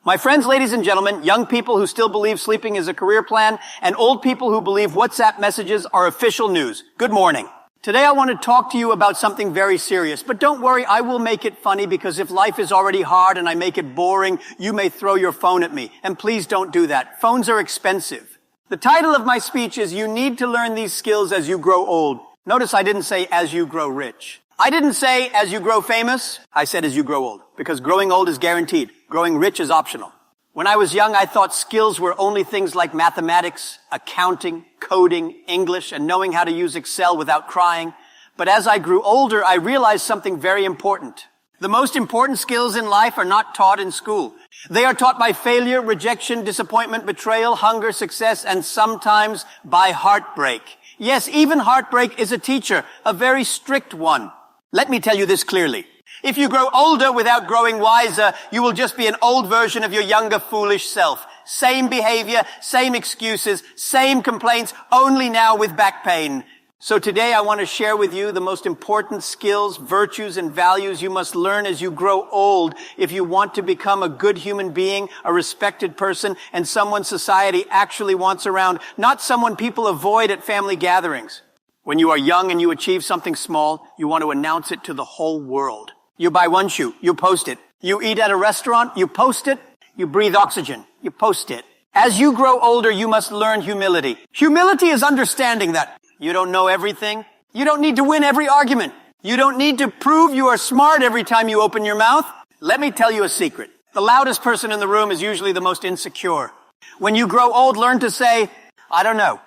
My friends, ladies and gentlemen, young people who still believe sleeping is a career plan, and old people who believe WhatsApp messages are official news. Good morning. Today I want to talk to you about something very serious, but don't worry, I will make it funny because if life is already hard and I make it boring, you may throw your phone at me. And please don't do that. Phones are expensive. The title of my speech is You Need to Learn These Skills as You Grow Old. Notice I didn't say as you grow rich. I didn't say as you grow famous. I said as you grow old, because growing old is guaranteed. Growing rich is optional. When I was young, I thought skills were only things like mathematics, accounting, coding, English, and knowing how to use Excel without crying. But as I grew older, I realized something very important. The most important skills in life are not taught in school. They are taught by failure, rejection, disappointment, betrayal, hunger, success, and sometimes by heartbreak. Yes, even heartbreak is a teacher, a very strict one. Let me tell you this clearly. If you grow older without growing wiser, you will just be an old version of your younger, foolish self. Same behavior, same excuses, same complaints, only now with back pain. So today I want to share with you the most important skills, virtues, and values you must learn as you grow old if you want to become a good human being, a respected person, and someone society actually wants around, not someone people avoid at family gatherings. When you are young and you achieve something small, you want to announce it to the whole world. You buy one shoe, you post it. You eat at a restaurant, you post it. You breathe oxygen, you post it. As you grow older, you must learn humility. Humility is understanding that you don't know everything. You don't need to win every argument. You don't need to prove you are smart every time you open your mouth. Let me tell you a secret. The loudest person in the room is usually the most insecure. When you grow old, learn to say, I don't know.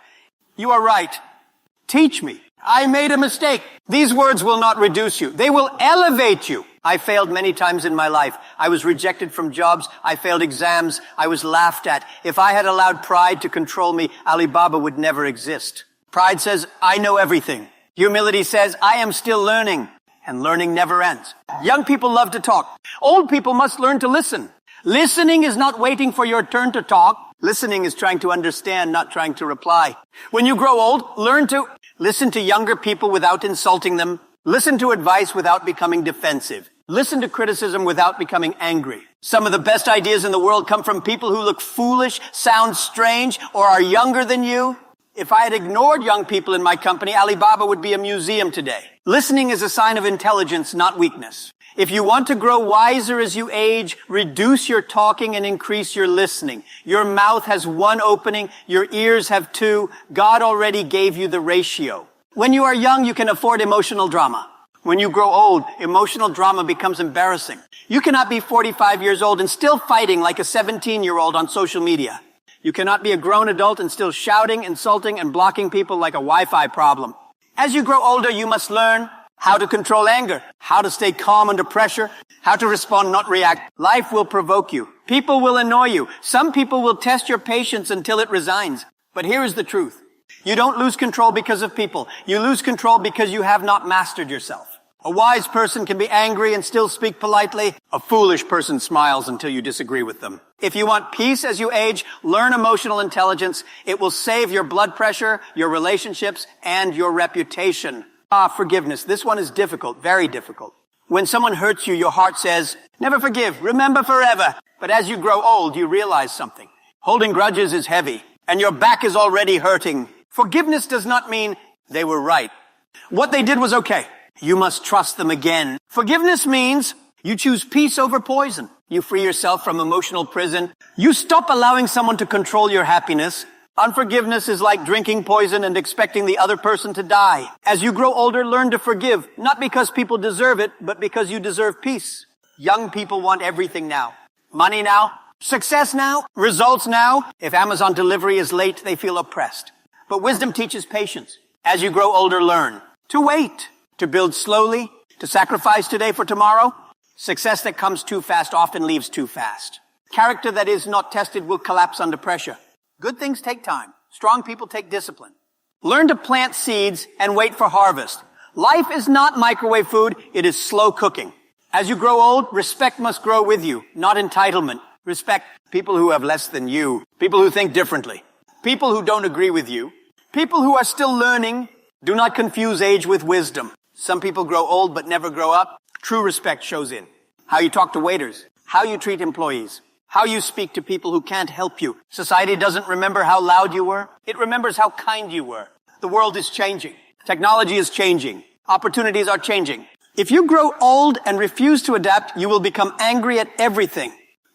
You are right. Teach me. I made a mistake. These words will not reduce you. They will elevate you. I failed many times in my life. I was rejected from jobs. I failed exams. I was laughed at. If I had allowed pride to control me, Alibaba would never exist. Pride says, I know everything. Humility says, I am still learning. And learning never ends. Young people love to talk. Old people must learn to listen. Listening is not waiting for your turn to talk. Listening is trying to understand, not trying to reply. When you grow old, learn to listen to younger people without insulting them. Listen to advice without becoming defensive. Listen to criticism without becoming angry. Some of the best ideas in the world come from people who look foolish, sound strange, or are younger than you. If I had ignored young people in my company, Alibaba would be a museum today. Listening is a sign of intelligence, not weakness. If you want to grow wiser as you age, reduce your talking and increase your listening. Your mouth has one opening, your ears have two. God already gave you the ratio. When you are young, you can afford emotional drama. When you grow old, emotional drama becomes embarrassing. You cannot be 45 years old and still fighting like a 17-year-old on social media. You cannot be a grown adult and still shouting, insulting, and blocking people like a Wi-Fi problem. As you grow older, you must learn how to control anger, how to stay calm under pressure, how to respond, not react. Life will provoke you. People will annoy you. Some people will test your patience until it resigns. But here is the truth. You don't lose control because of people. You lose control because you have not mastered yourself. A wise person can be angry and still speak politely. A foolish person smiles until you disagree with them. If you want peace as you age, learn emotional intelligence. It will save your blood pressure, your relationships, and your reputation. Forgiveness. This one is difficult, very difficult. When someone hurts you, your heart says, never forgive, remember forever. But as you grow old, you realize something. Holding grudges is heavy, and your back is already hurting. Forgiveness does not mean they were right. What they did was okay. You must trust them again. Forgiveness means you choose peace over poison. You free yourself from emotional prison. You stop allowing someone to control your happiness. Unforgiveness is like drinking poison and expecting the other person to die. As you grow older, learn to forgive, not because people deserve it, but because you deserve peace. Young people want everything now. Money now, success now, results now. If Amazon delivery is late, they feel oppressed. But wisdom teaches patience. As you grow older, learn to wait, to build slowly, to sacrifice today for tomorrow. Success that comes too fast often leaves too fast. Character that is not tested will collapse under pressure. Good things take time. Strong people take discipline. Learn to plant seeds and wait for harvest. Life is not microwave food. It is slow cooking. As you grow old, respect must grow with you, not entitlement. Respect people who have less than you, people who think differently, people who don't agree with you, people who are still learning. Do not confuse age with wisdom. Some people grow old but never grow up. True respect shows in how you talk to waiters, how you treat employees, How you speak to people who can't help you. Society doesn't remember how loud you were. It remembers how kind you were. The world is changing. Technology is changing. Opportunities are changing. If you grow old and refuse to adapt, you will become angry at everything.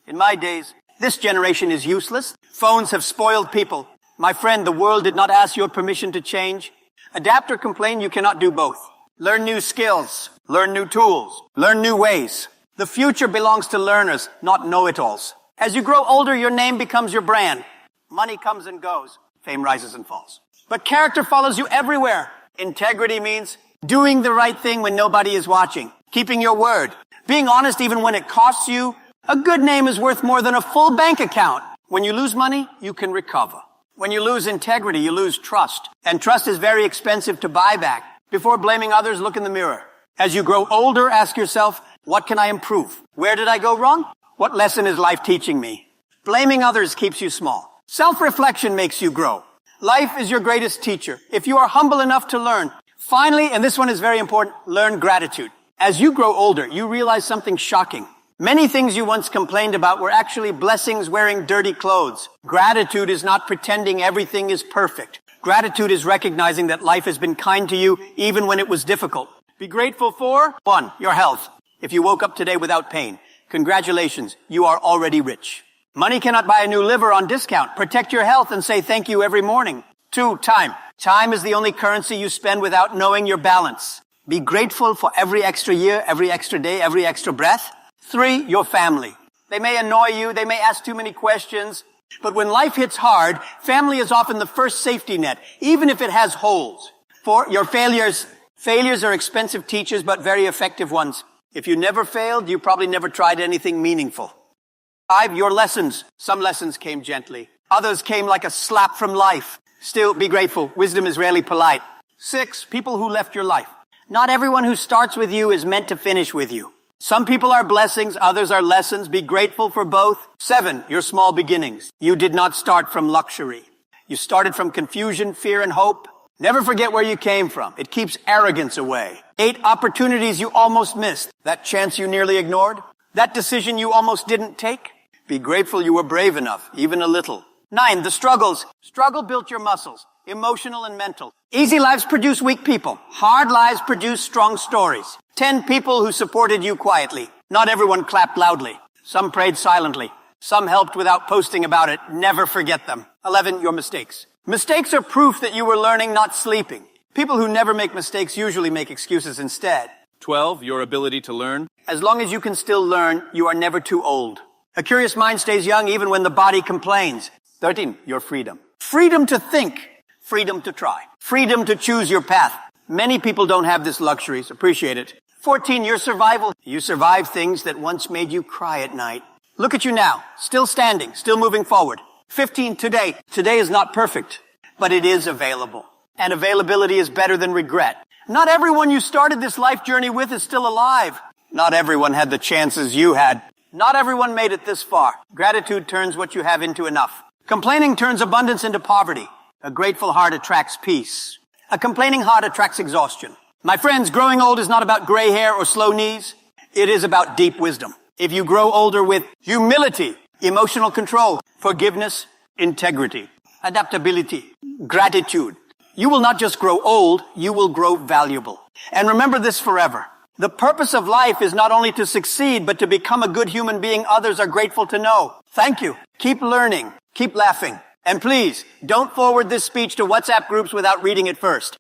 In my days, this generation is useless. Phones have spoiled people. My friend, the world did not ask your permission to change. Adapt or complain, you cannot do both. Learn new skills. Learn new tools. Learn new ways. The future belongs to learners, not know-it-alls. As you grow older, your name becomes your brand. Money comes and goes. Fame rises and falls. But character follows you everywhere. Integrity means doing the right thing when nobody is watching. Keeping your word. Being honest even when it costs you. A good name is worth more than a full bank account. When you lose money, you can recover. When you lose integrity, you lose trust. And trust is very expensive to buy back. Before blaming others, look in the mirror. As you grow older, ask yourself, what can I improve? Where did I go wrong? What lesson is life teaching me? Blaming others keeps you small. Self-reflection makes you grow. Life is your greatest teacher. If you are humble enough to learn. Finally, and this one is very important, learn gratitude. As you grow older, you realize something shocking. Many things you once complained about were actually blessings wearing dirty clothes. Gratitude is not pretending everything is perfect. Gratitude is recognizing that life has been kind to you even when it was difficult. Be grateful for 1. Your health. If you woke up today without pain, congratulations, you are already rich. Money cannot buy a new liver on discount. Protect your health and say thank you every morning. 2. Time. Time is the only currency you spend without knowing your balance. Be grateful for every extra year, every extra day, every extra breath. 3. Your family. They may annoy you, they may ask too many questions, but when life hits hard, family is often the first safety net, even if it has holes. 4. Your failures. Failures are expensive teachers, but very effective ones. If you never failed, you probably never tried anything meaningful. 5. Your lessons. Some lessons came gently. Others came like a slap from life. Still, be grateful. Wisdom is rarely polite. 6. People who left your life. Not everyone who starts with you is meant to finish with you. Some people are blessings, others are lessons. Be grateful for both. 7. Your small beginnings. You did not start from luxury. You started from confusion, fear, and hope. Never forget where you came from. It keeps arrogance away. 8. Opportunities you almost missed. That chance you nearly ignored. That decision you almost didn't take. Be grateful you were brave enough, even a little. 9. The struggles. Struggle built your muscles, emotional and mental. Easy lives produce weak people. Hard lives produce strong stories. 10. People who supported you quietly. Not everyone clapped loudly. Some prayed silently. Some helped without posting about it. Never forget them. 11. Your mistakes. Mistakes are proof that you were learning, not sleeping. People who never make mistakes usually make excuses instead. 12. Your ability to learn. As long as you can still learn, you are never too old. A curious mind stays young even when the body complains. 13. Your freedom. Freedom to think. Freedom to try. Freedom to choose your path. Many people don't have this luxury, so appreciate it. 14. Your survival. You survived things that once made you cry at night. Look at you now. Still standing. Still moving forward. 15. Today. Today is not perfect, but it is available. And availability is better than regret. Not everyone you started this life journey with is still alive. Not everyone had the chances you had. Not everyone made it this far. Gratitude turns what you have into enough. Complaining turns abundance into poverty. A grateful heart attracts peace. A complaining heart attracts exhaustion. My friends, growing old is not about gray hair or slow knees. It is about deep wisdom. If you grow older with humility, emotional control, forgiveness, integrity, adaptability, gratitude, you will not just grow old, you will grow valuable. And remember this forever. The purpose of life is not only to succeed, but to become a good human being others are grateful to know. Thank you. Keep learning. Keep laughing. And please, don't forward this speech to WhatsApp groups without reading it first.